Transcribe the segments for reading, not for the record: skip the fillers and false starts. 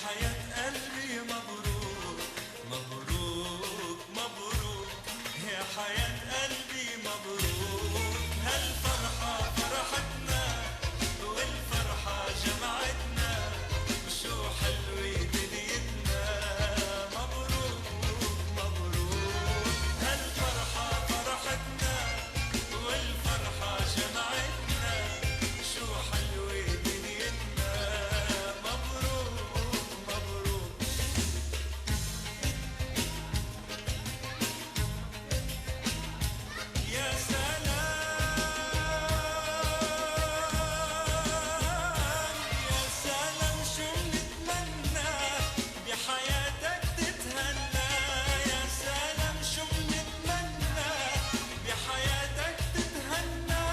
حياة قلبي مبروك مبروك مبروك، يا حياة قلبي مبروك. هالفرحة فرحتنا والفرحة جمعتنا، وشو حلوة دنيتنا. مبروك مبروك، هالفرحة فرحتنا والفرحة جمعتنا، شو حلوة دنيتنا. مبروك مبروك. يا سلام يا سلام، شو بنتمنى بحياتك تتهنى. يا سلام شو بنتمنى بحياتك تتهنى.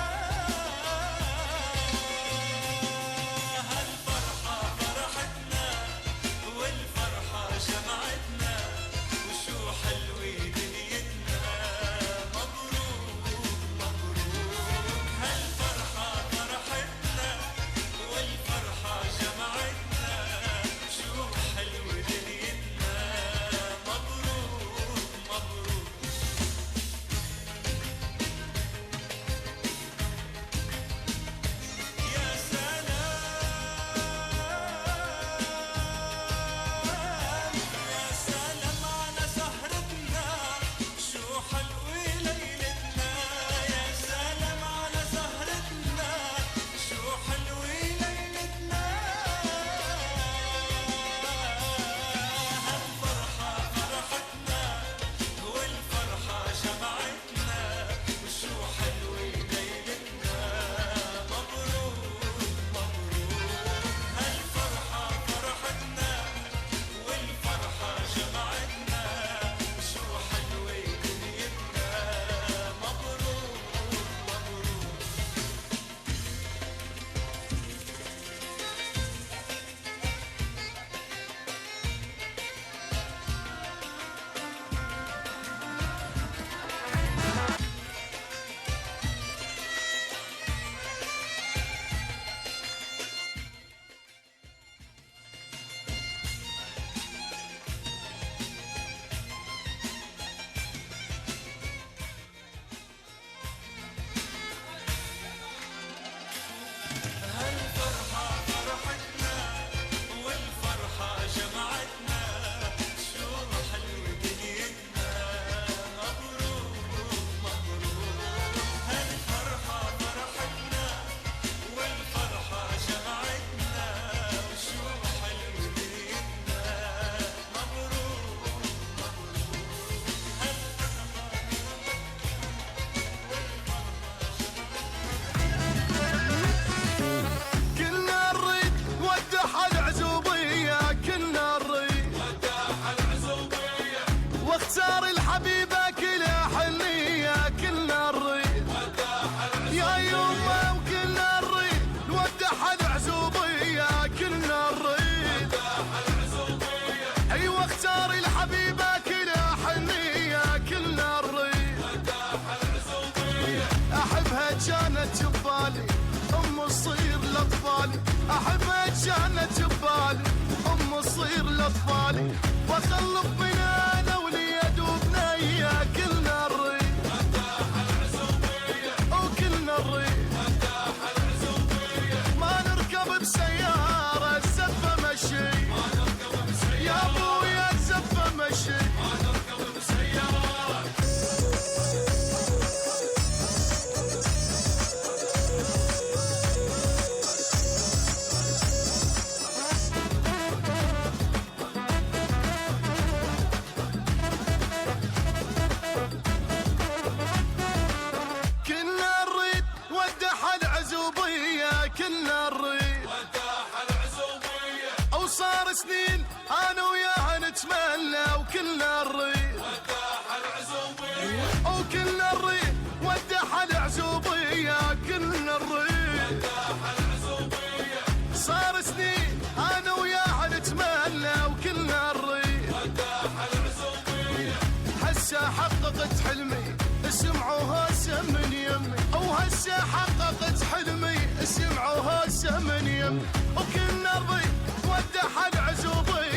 هالفرحة فرحتنا والفرحة جمعتنا، وشو حلوة دنيتنا. مبروك مبروك، هالفرحة فرحتنا والفرحة جمعتنا، شو حلوة دنيتنا. مبروك مبروك. يا سلام يا سلام على سهرتنا، شو حلوة ليلتنا. يا سلام على سهرتنا، شو حلوة ليلتنا. هالفرحة فرحتنا والفرحة جمعتنا، وشو حلوة ليلتنا. مبروك مبروك، هالفرحة فرحتنا والفرحة جمعتنا، شو حلوة دنيتنا. مبروك مبروك. هالفرحة فرحتنا والفرحة جمعتنا، شو حلوة دنيتنا. مبروك مبروك، هالفرحة فرحتنا والفرحة جمعتنا، شو حلوة دنيتنا. مبروك مبروك، كنا نريد ودح العزوبية، كنا نريد واختار الحبيبة كلها حنية، كنا نريد يا يومه، وكنا نريد نودح العزوبية، كنا نريد ايوه اختار الحبيبة كلها حنية، كنا نريد احبها كانت جبالي ام الصير لاطفالي، احبها كانت جبالي ام الصير لاطفالي، واخلف من انا وليد وبنيه، كلنا نريد وكلنا نريد ما نركب بسيارة الزفة مشي، يا ابويا الزفة مشي. كنا نريد ودح العزوبية، كنا نريد وصار سنين انا وياها نتمنى، وكلنا نريد وكلنا نريد ودح العزوبية، كلنا نريد صار سنين انا وياها نتمنى، وكلنا نريد هسه حققت حلمي، اسمعوها هسه من يمي، وهسه حققت حلمي، اسمعوها هسه من يمي، وكلنا نريد ودح العزوبية.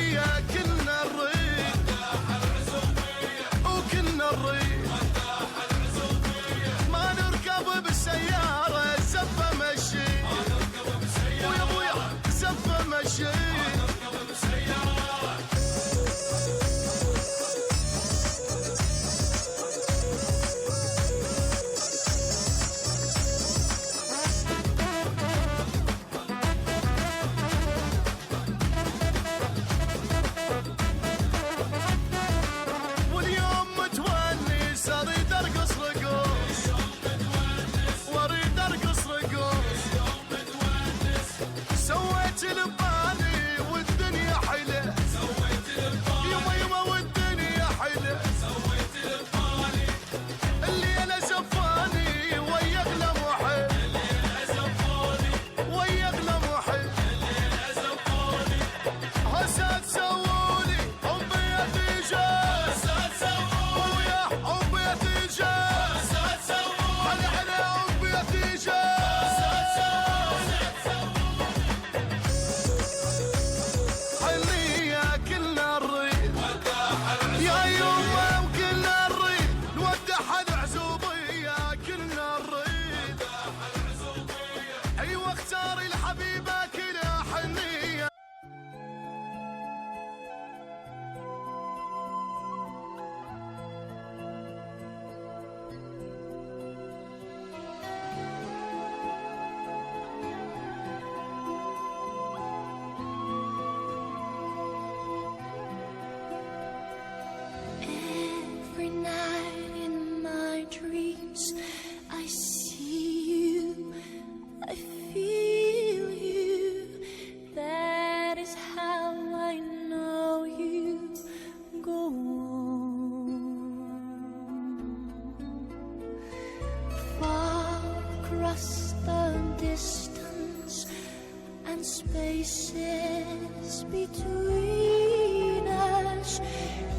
spaces between us.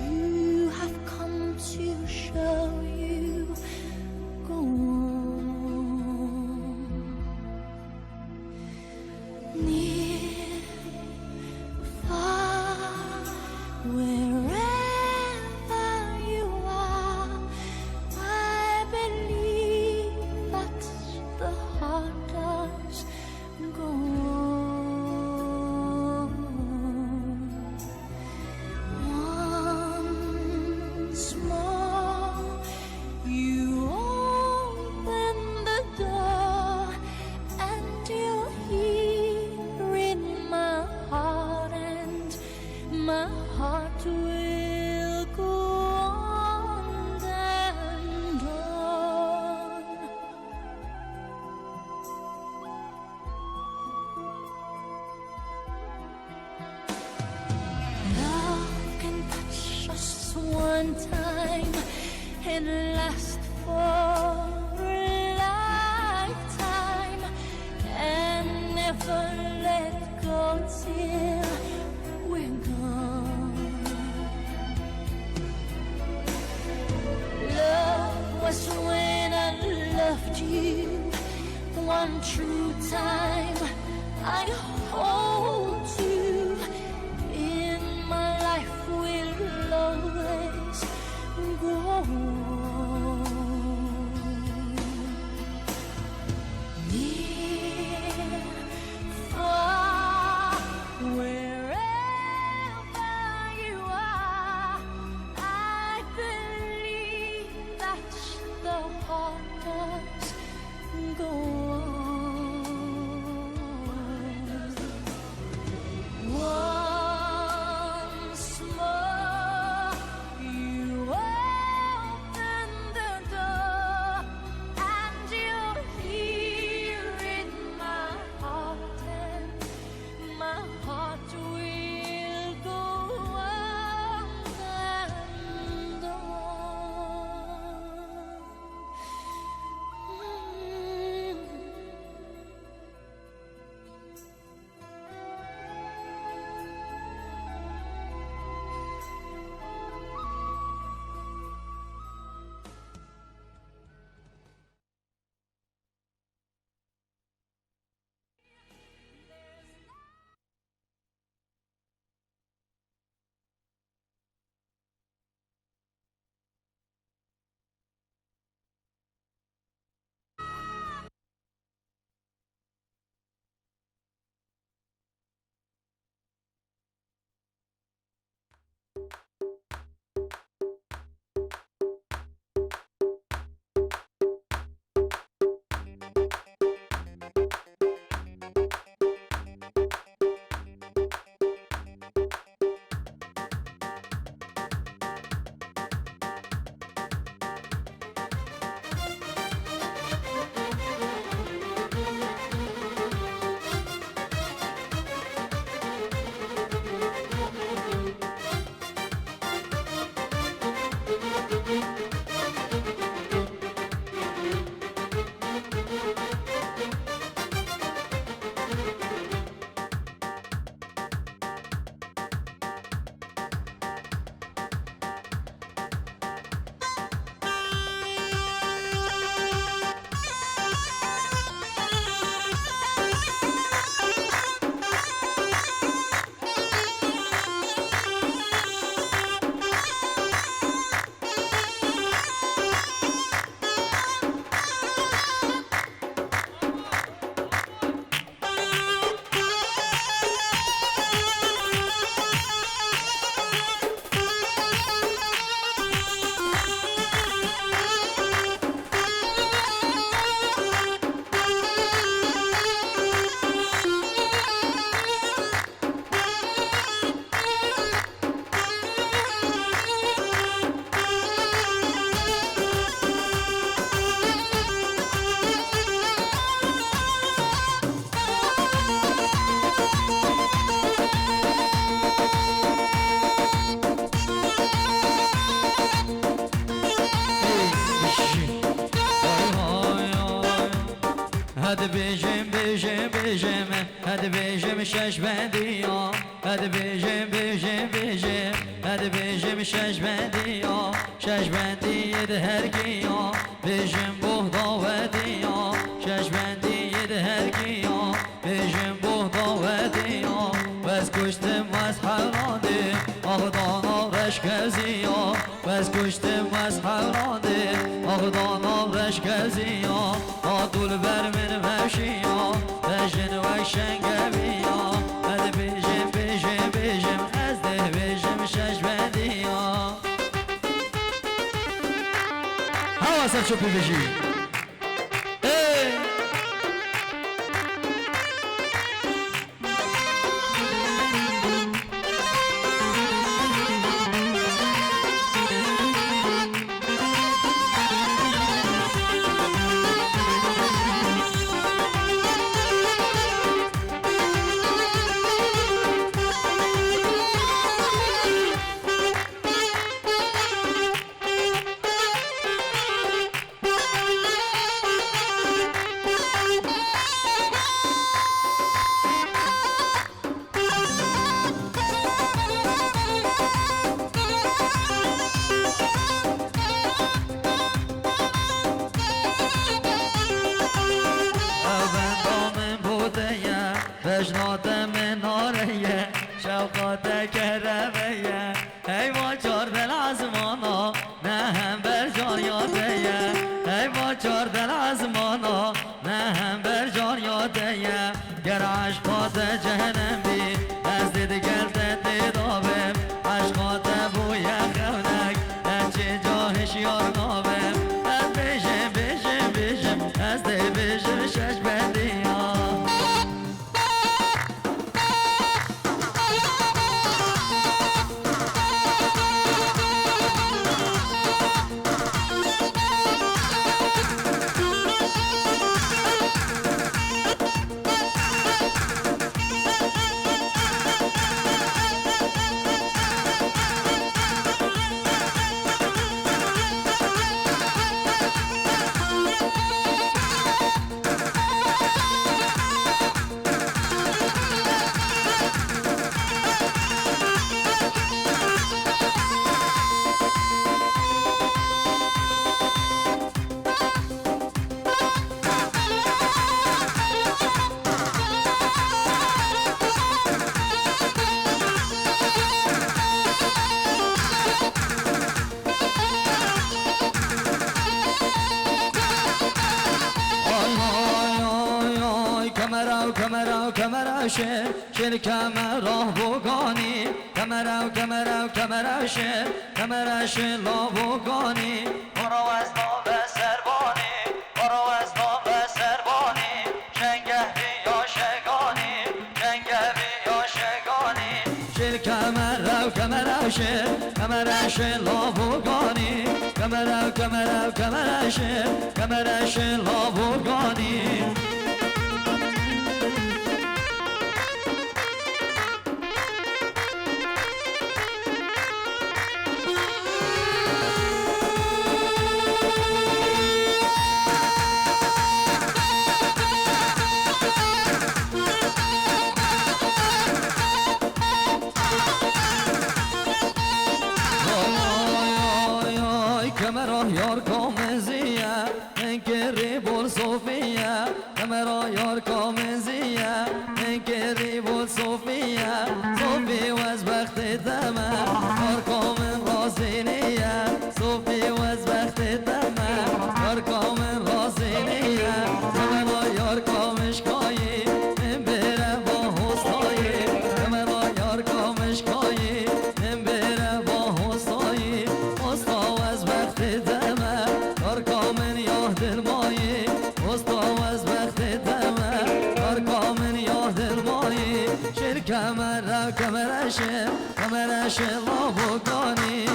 You have come to show you go on. Near, far, wherever you are, I believe that the heart does go on. Once more, you open the door, and you're here in my heart, and my heart will go on and on. Love can touch us one time and last for a lifetime, and never let go till we're gone. Love was when I loved you one true time. I hold you in my life, will always go on. Near, far, wherever you are, I believe that the heart does go on. Once more, you open the door, and you're here in my heart, and my heart will go on and on. هاد بيجم بيجم بیجم هد بیجم شش بندیا هد بیجم بیجم بیجم هد بیجم شش بندیا شش بندی ده هر کیا بیجم بودا ودیا شش بندی ده هر کیا بیجم بودا ودیا بس کشتم از حراده آغدانا رش کزیا بس کشتم از حراده آغدانا رش کزیا آدول بر من مشیا بجن و شنگبیا هد بیجم بیجم بیجم از ده بیجم شش بندیا حواسم چوبی بجی بجنات من ناریه شوقات کرمه ای ما چار دل عزمانا نه هم بر جان یاده ای ما چار دل عزمانا نه هم بر جان یاده گر عشقات جهنم بی از دید گلت دیدابم عشقات بوی خونک چه جاهش یار نابم از بیشم بیشم بیشم از دی بیشم شش بندی شر کمراه بگانی کمرش لا بگانی برو از نام سربانی برو از نام سربانی شنگه بیا شگانی شنگه بیا شگانی شر کمرش لا بگانی کمرش لا بگانی کمرا یار کامزیه انکری بول صوفیه کمرا یار کامزیه انکری بول صوفیه صوفی و از بخت دمه یار کامن رازینیه صوفی و از بخت دمه یار کامن رازینیه کمرا یار کامشکایی من بره با حسایی کمرا یار کامشکایی من بره با حسایی حسا و از بخت دمه یار کامن یاه دل مایی حسا و از بخت دمه یار کامن یاه دل مایی شر کمرش لا بگانی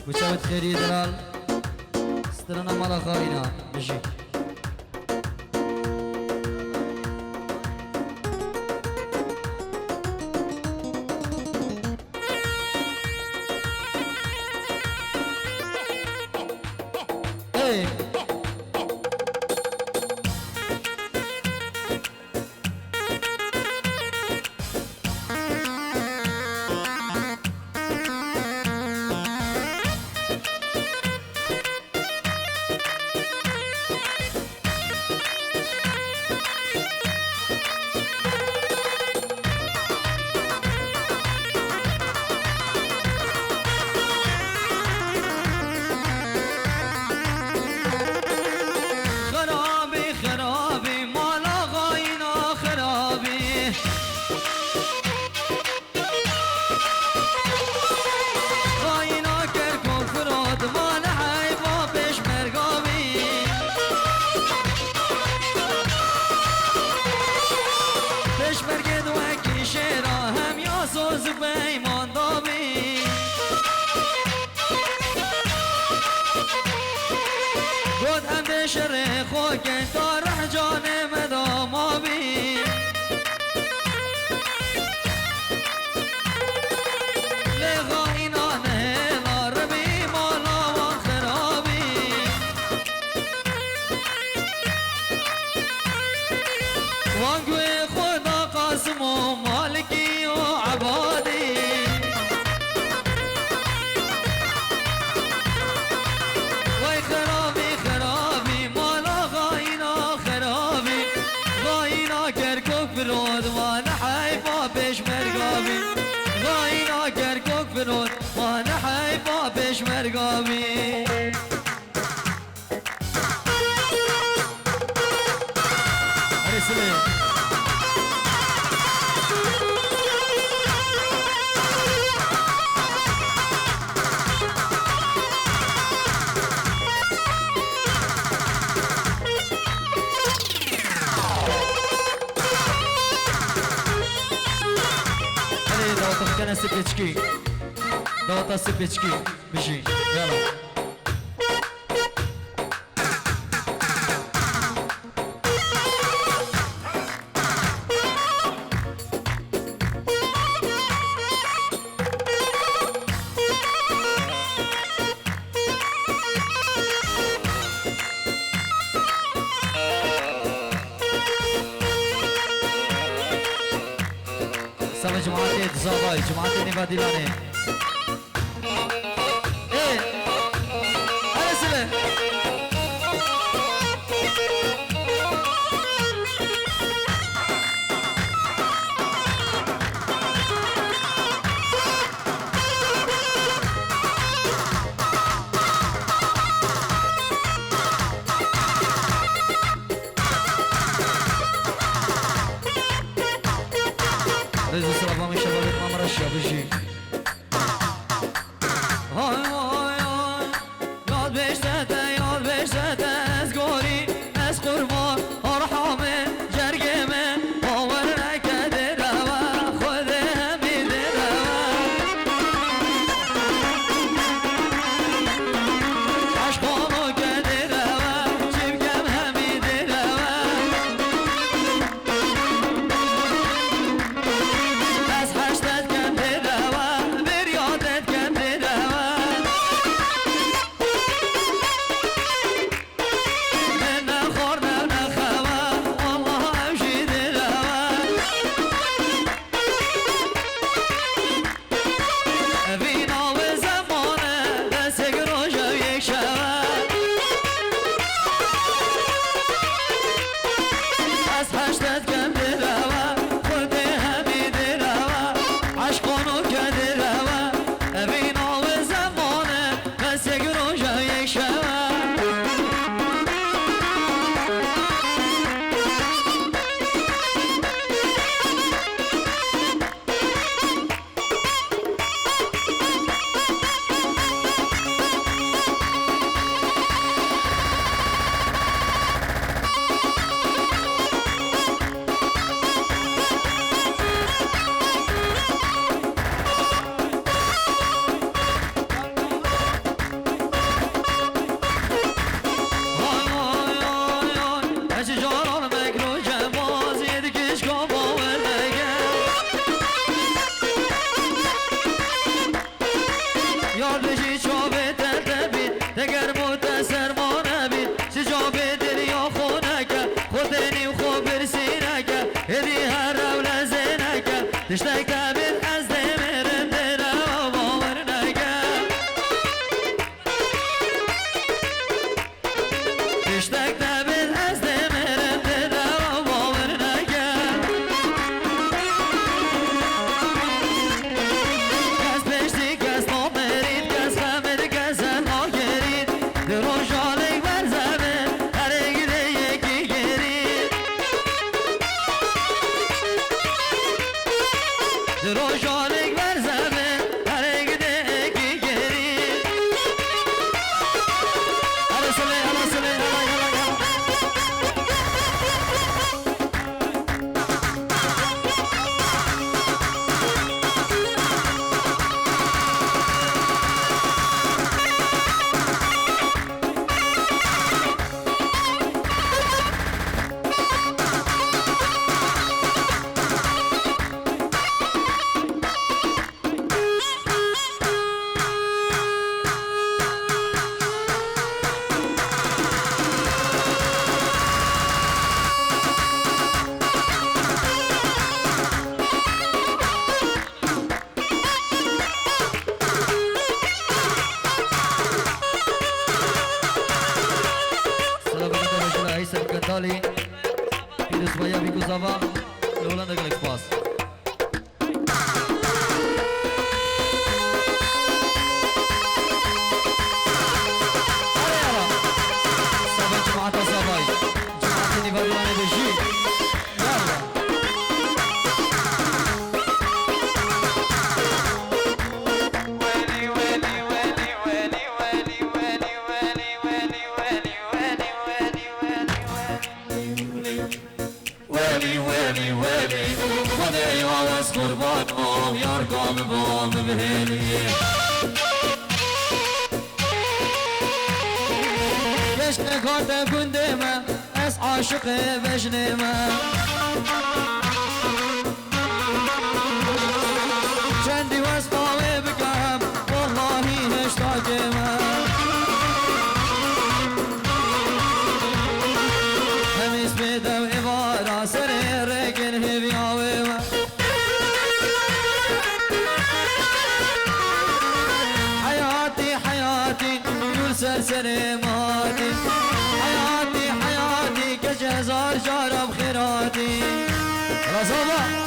وشاوت خيري دلال استرنا مالا خاينا بجي سبيتشكي دوتا سبيتشكي بجي يلا سامي جماعتي تزاوي جماعتي نبادلاني ايه هلا سلام رزق سلام شباب ما مرشا بجي لالي پیروز بایا بیگو زاوا لولنده گلک پاس قربانم یار گام بام بهلی گشت کارت گنده من از عاشق وجن من چندی واسطاوه بگم والله اشتاق من همیز بدم عبارة سر رگن هبیاوه من سرسر ماتي حياتي حياتي كجزار جارب خيراتي رزابة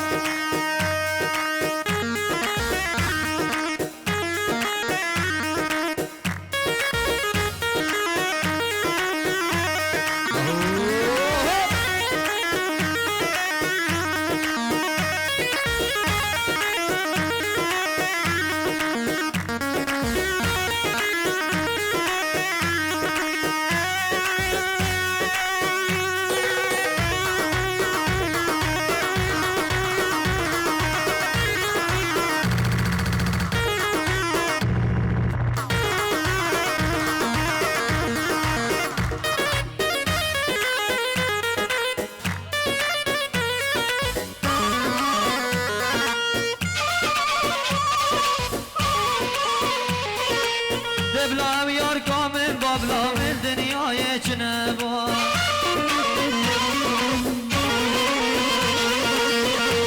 دبلام یار کامل بابلام دنیای چنبا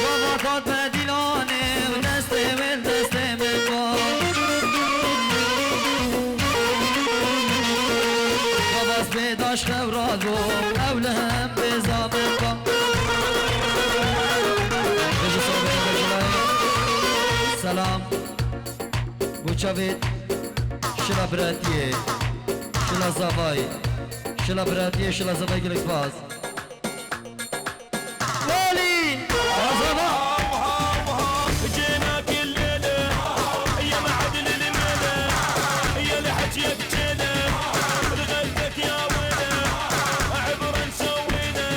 بابا کات مدیلانه و دست من با باباس بیداش خبرات و اول هم بزامن با سلام بوچاوید شلا براتیه شلا زاوای شلا براتیه شلا زاوای گلک باز لالي زاوا جينا كل ليلة يا معدن الميلة يا لحجيك جينا لغلبك يا ويلة عبرا سوينا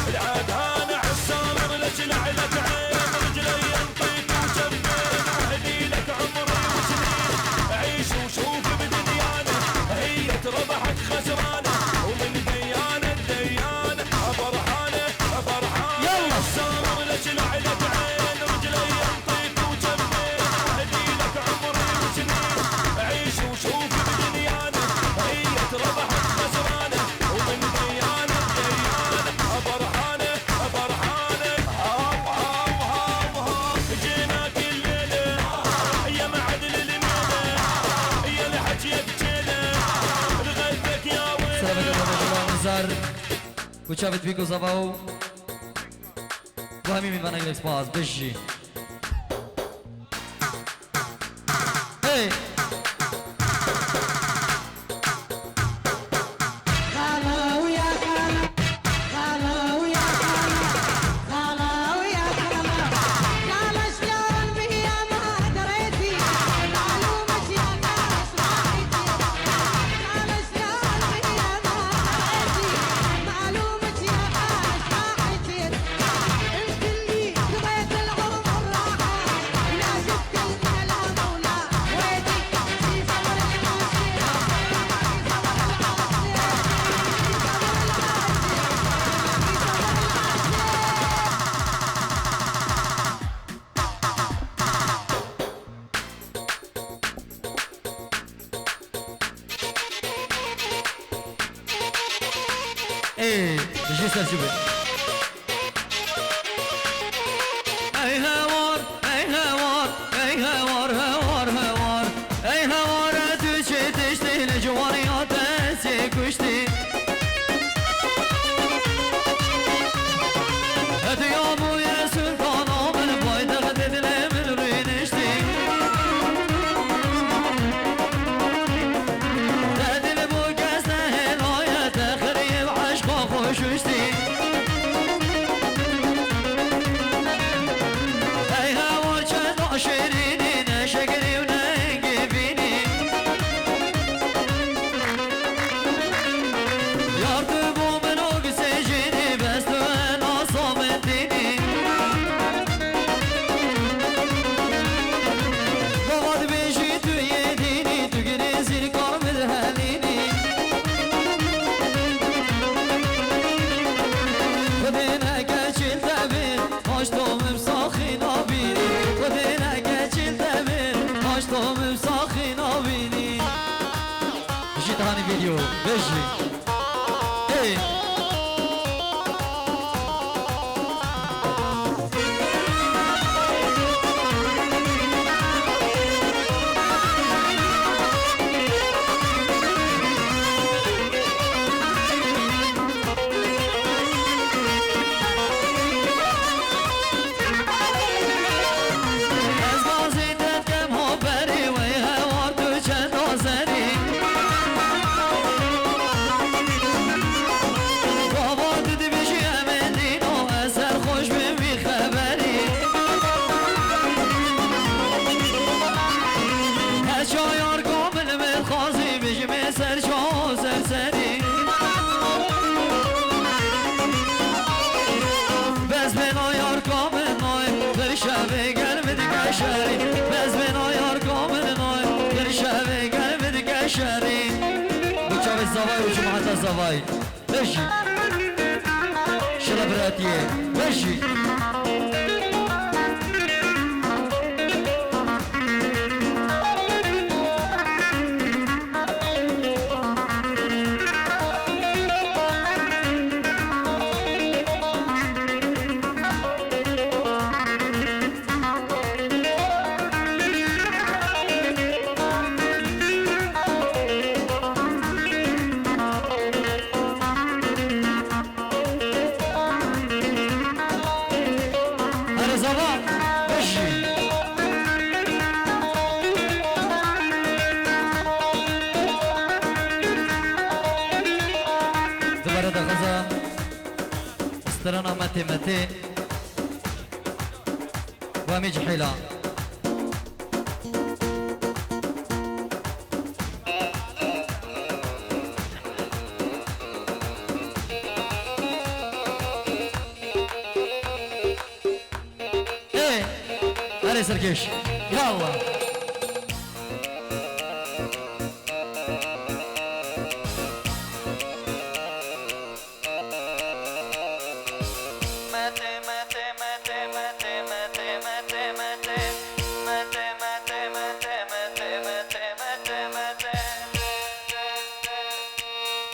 العاد انا عالسامر لجل علك عين رجلي ينطيك وجنبين اهدي لك عمري وسنين عيش وشوف بدنيانا هي ربحت خسرانة ومن ديانة ديانة فرحانة يلا السامر لجل علك عين رجلي ينطيك وجنبين اهدي لك عمري وسنين عيش وشوف بدنيانا هي ربحت خسرانة ومن ديانة ديانة فرحانة جينا كل ليلة يا معدن الميلة يا لحجيك جينا لغلبك يا ويلة سلام نزار وچاوید بیگو زاواو و همین میوانه گلک باز بشی هی بجي سرجبه اي هوار اي هوار اي هوار هوار هوار اي هوار تشتي لجواريات سي كشتي قوم بساخي نابيني جيت هاني فيديو بيجي ايه الزواي وجمعة الزواي ماشي شربراتيه ماشي استرانا متي متي وامي جحيلة ايه هاري سركيش يلا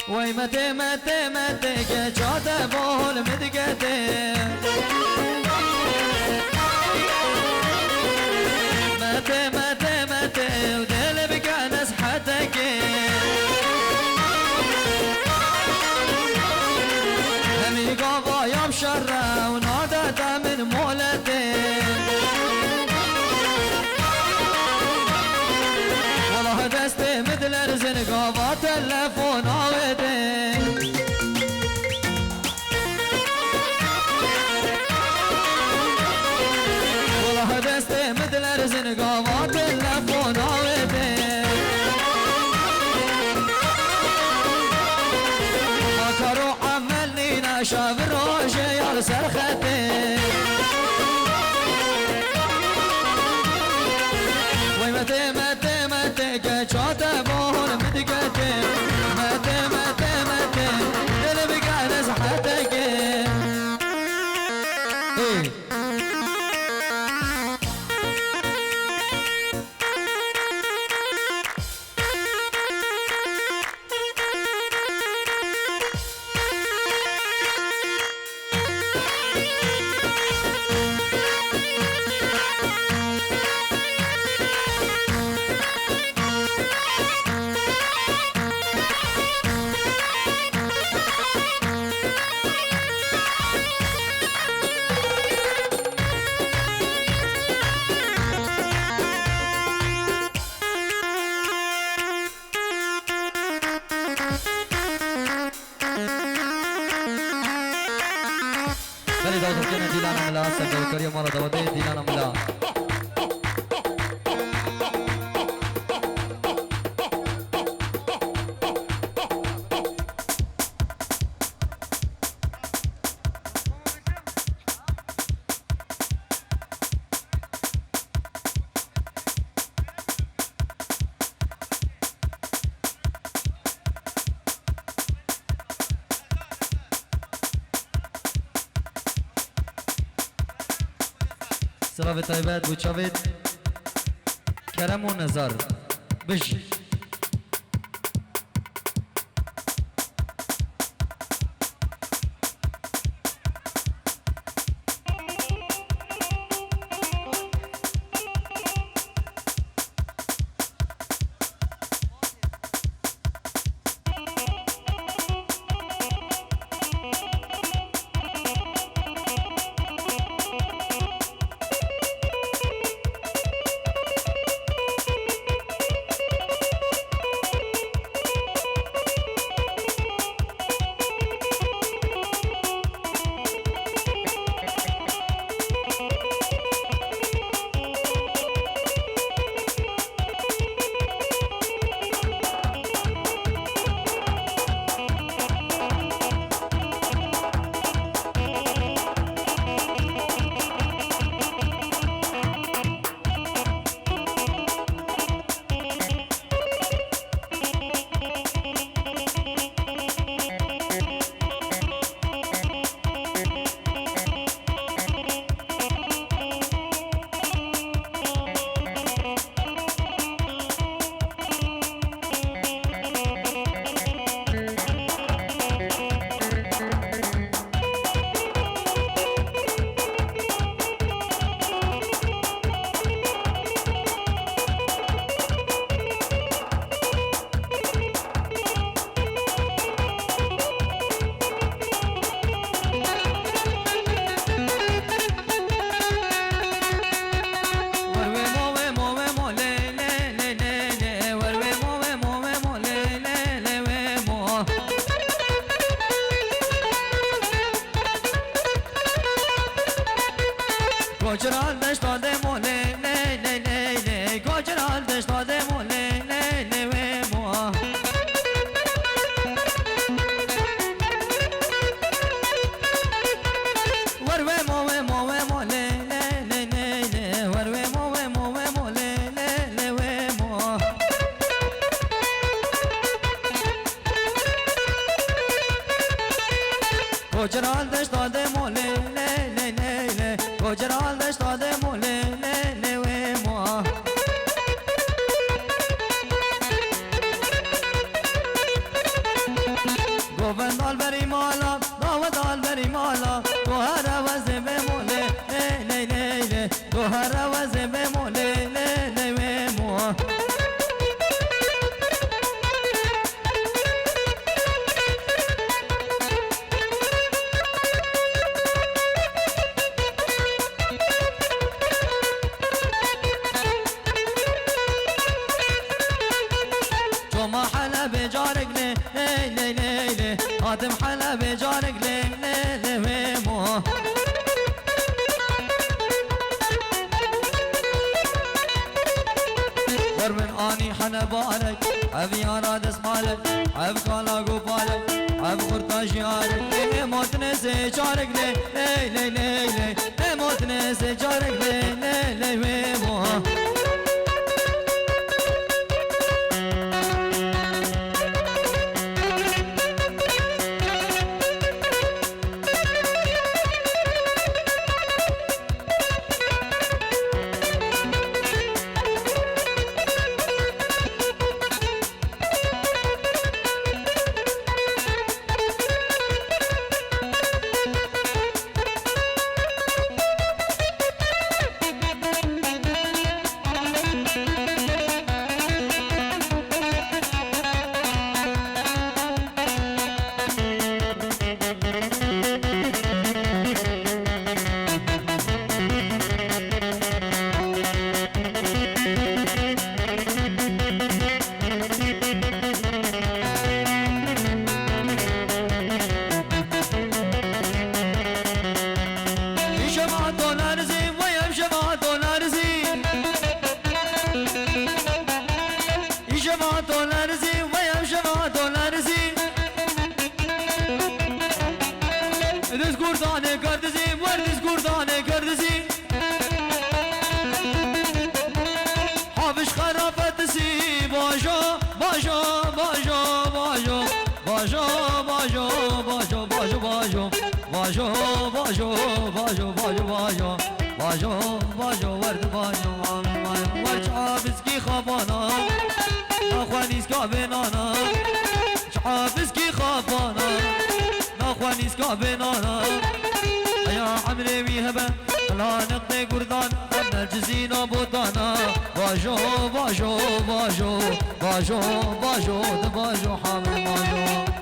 وای مته مته مته که چاته بول مدگته مته مته مته و دل بگن از حتکه همی گاوایم شره و نادته من مولته والله دسته مثل ارزن قابا تلفون آوده والله دسته مثل ارزن قابا تلفون آوده ما كرو عملني نشاف روشه يا سرخته وي متى متى متى كشاته بون مدقته متى متى متى دل بقى نزحتك ايه بله دادم کنه دیلان ملا سنگرکاری مالا دواده دیلان ملا سلام طيبات بوشافيت کرم و نظر بش Koçeral deşta de mo le le le le le Koçeral deşta de mo le le le ve mo Var ve mo le le le le le Var ve mo le le le ve mo Koçeral deşta de mo le le le le le Koçeral deşta de mo le le le ve mo Govend al beri mala, davet al beri mala Gohara vaze be mo le le le le le Gohara vaze be mo le le le ve mo Çoma hala be jarek le le le le le Adım hala be jarek le le le ve mo Vermin ani hana barek Ev yara desmalek Ev kala gopalek Ev kurtaş yarek Ne motne se jarek le le le le le Ne motne se jarek le le le ve mo Kurdane kardezi, vardiz kurdane kardezi Haviş karafetisi Bajo, bajo, bajo, bajo Bajo, bajo, bajo, bajo, bajo Bajo, bajo, bajo, bajo, bajo Bajo, bajo, vardi bajo Varç abiski خابانا ناخوانیز که بنانا حافظ کی خابانا ناخوانیز که بنانا يا عمري ويهبه لا نقضي قردان أن الجزين بوطانا باجو باجو باجو باجو باجو باجو حامل باجو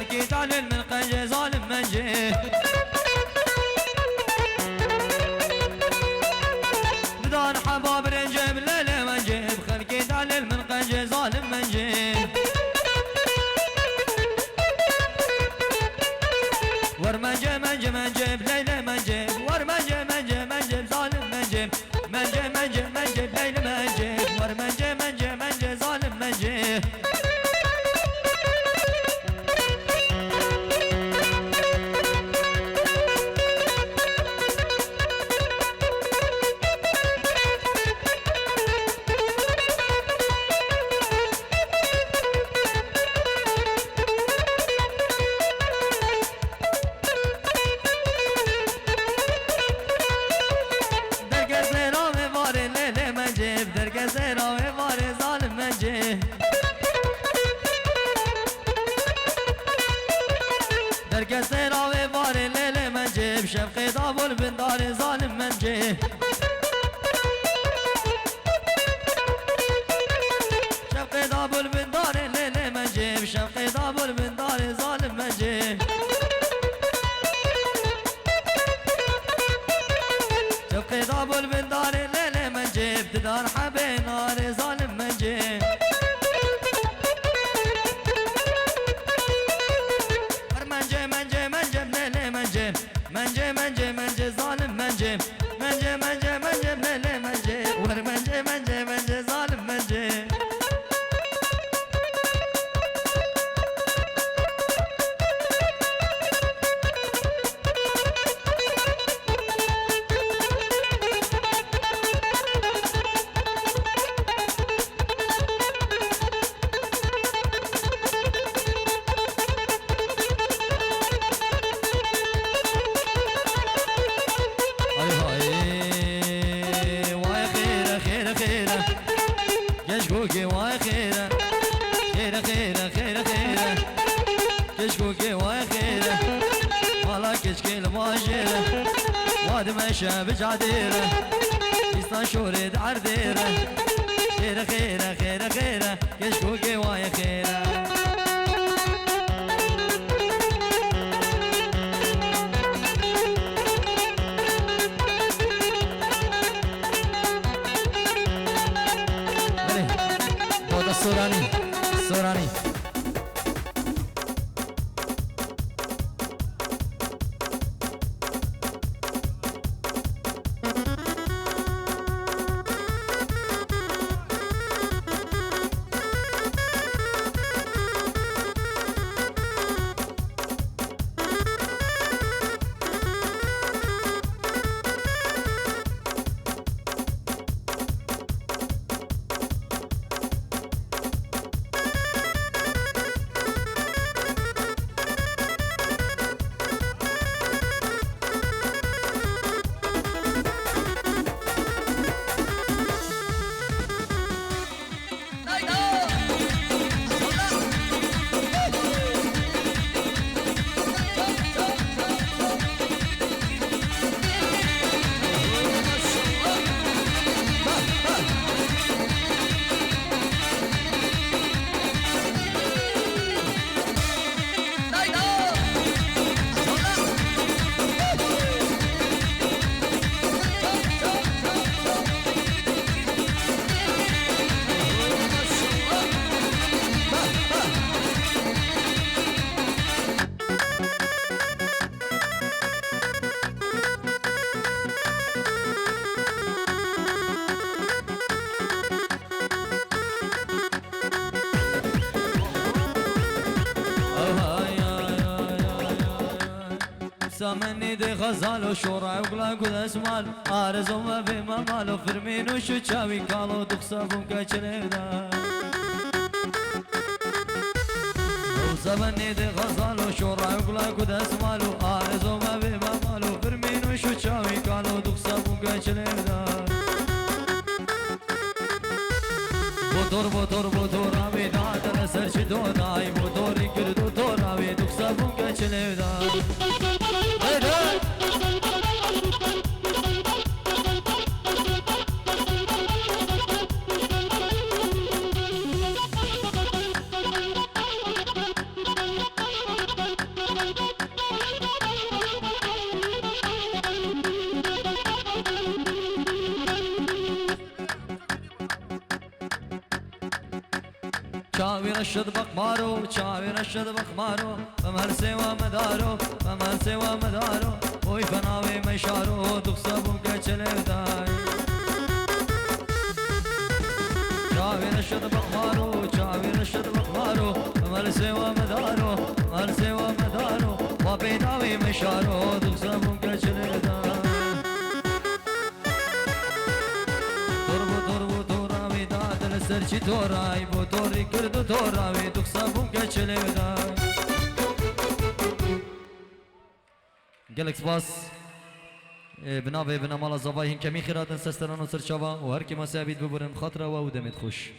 خلقي تعلل من قنجة ظالم منجه بدار حباب رنجب ليلة منجب خلقي تعلل من قنجة ظالم منجه ورمنجه منجه منجب ليلة منجب ورمنجه منجه منجب ظالم منجب منجه منجه منجب ليلة منجب ورمنجه منجه منجه ظالم منجه دركسي راوي باري ليلة منجيب شفقي دابول بن داري ظالم منجيب شفقي دابول بن داري ليلة منجيب شفقي دابول بن داري ظالم منجيب شفقي دابول بن داري ليلة منجيب تدار حبي ناري ظالم منجيب منجه منجه منجه ظالم منجه منجه منجه منجه ليلة منجه ور منجه منجه منجه ظالم منجه كشكوكي واي خيره خيره خيره خيره خيره كشكوكي واي خيره والله كشكي الماجره واد مشى بجعديره يسطا شورد عرديره خيره خيره خيره خيره كشكوكي واي خيره سوراني سوراني سامني دي غزال وشورع وقلاق والاسمال ارزو ما بما مالو فرمين وشوشاوي كالو تخصفون كاچريدا سامني دي غزال وشورع وقلاق والاسمال ارزو ما بما مالو فرمين وشوشاوي كالو تخصفون كاچريدا بوتور بوتور بوتور آوي دادر سرچ دوناي بوتوري كردو تور آوي تخصفون كاچريدا رشد بقمارو چاوی رشد بقمارو بمهر سوا مدارو بمهر سوا مدارو وی فناوی مشارو دخصبون که چله دای چاوی رشد بقمارو چاوی رشد بقمارو بمهر سوا مدارو بمهر سوا مدارو و پیداوی مشارو دخصبون که چله دای سرچی تورای بو توری کرد و توراوی دخصبون که چله دای گلک سپاس بناوی بنامال زوای هنکمی خیراتن سستران و سرچاوا و هر کی مسابید ببرن خاطره و دمت خوش